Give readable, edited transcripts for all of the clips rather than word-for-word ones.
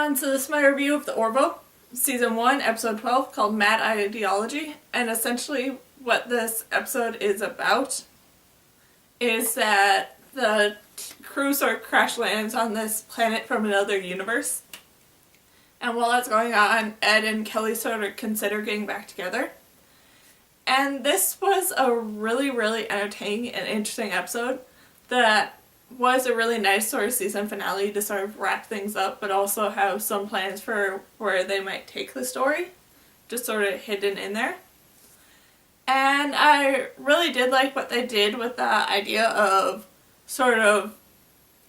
everyone, so this is my review of the Orville, Season 1, Episode 12, called Mad Ideology, and essentially what this episode is about is that the crew sort of crash lands on this planet from another universe, and while that's going on, Ed and Kelly sort of consider getting back together. And this was a really, really entertaining and interesting episode that was a really nice sort of season finale to sort of wrap things up, but also have some plans for where they might take the story, just sort of hidden in there. And I really did like what they did with the idea of sort of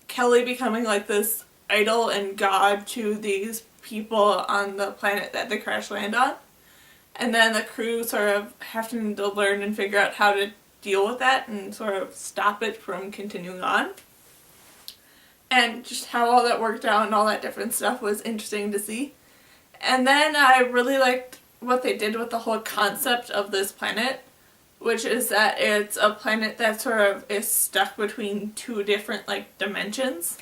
Kelly becoming like this idol and god to these people on the planet that they crash land on. And then the crew sort of having to learn and figure out how to deal with that and sort of stop it from continuing on. And just how all that worked out and all that different stuff was interesting to see. And then I really liked what they did with the whole concept of this planet, which is that it's a planet that sort of is stuck between two different dimensions.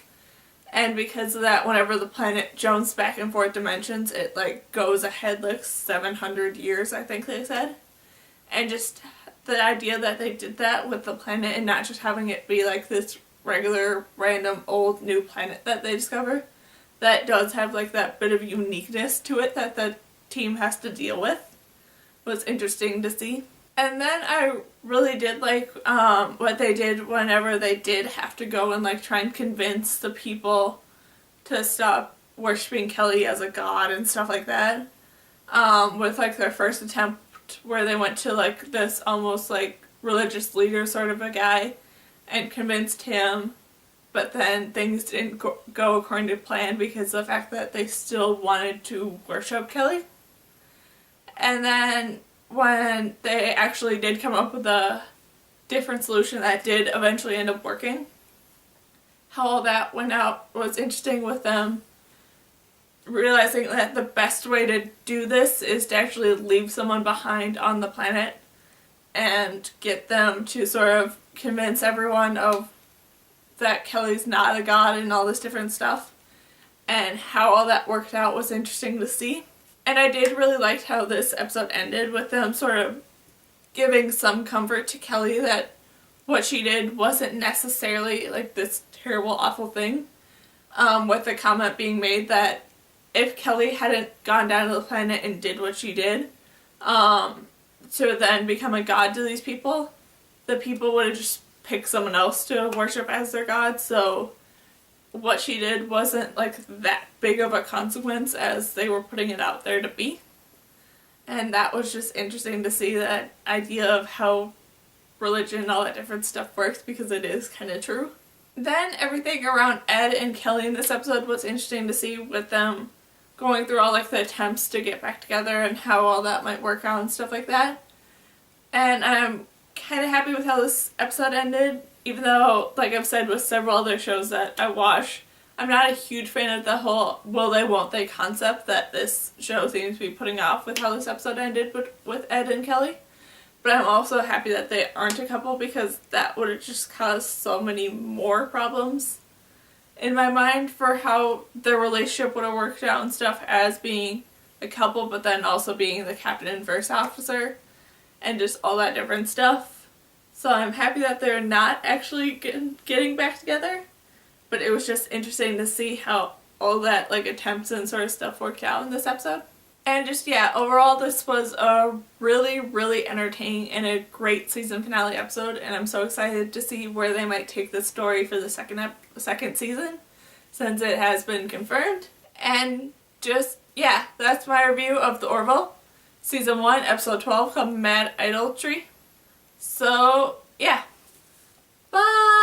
And because of that, whenever the planet jumps back and forth dimensions, it goes ahead 700 years, I think they said. And just the idea that they did that with the planet and not just having it be this regular, random, old, new planet that they discover, that does have that bit of uniqueness to it that the team has to deal with, was interesting to see. And then I really did like what they did whenever they did have to go and try and convince the people to stop worshipping Kelly as a god and stuff like that. With their first attempt where they went to this almost religious leader sort of a guy and convinced him, but then things didn't go according to plan because of the fact that they still wanted to worship Kelly. And then when they actually did come up with a different solution that did eventually end up working, how all that went out was interesting, with them realizing that the best way to do this is to actually leave someone behind on the planet and get them to sort of convince everyone of that Kelly's not a god and all this different stuff. And how all that worked out was interesting to see. And I did really like how this episode ended with them sort of giving some comfort to Kelly that what she did wasn't necessarily this terrible, awful thing. With the comment being made that if Kelly hadn't gone down to the planet and did what she did, to then become a god to these people, the people would have just picked someone else to worship as their god. So what she did wasn't that big of a consequence as they were putting it out there to be. And that was just interesting to see, that idea of how religion and all that different stuff works, because it is kind of true. Then everything around Ed and Kelly in this episode was interesting to see, with them going through all the attempts to get back together and how all that might work out and stuff like that. And I'm kind of happy with how this episode ended, even though, I've said with several other shows that I watch, I'm not a huge fan of the whole will they won't they concept that this show seems to be putting off with how this episode ended with Ed and Kelly. But I'm also happy that they aren't a couple, because that would have just caused so many more problems in my mind for how their relationship would have worked out and stuff as being a couple, but then also being the captain and first officer and just all that different stuff. So I'm happy that they're not actually getting back together, but it was just interesting to see how all that attempts and sort of stuff worked out in this episode. And just, yeah, overall this was a really, really entertaining and a great season finale episode, and I'm so excited to see where they might take this story for the second season, since it has been confirmed. And just, yeah, that's my review of the Orville, Season 1, Episode 12, called Mad Idolatry. So, yeah. Bye!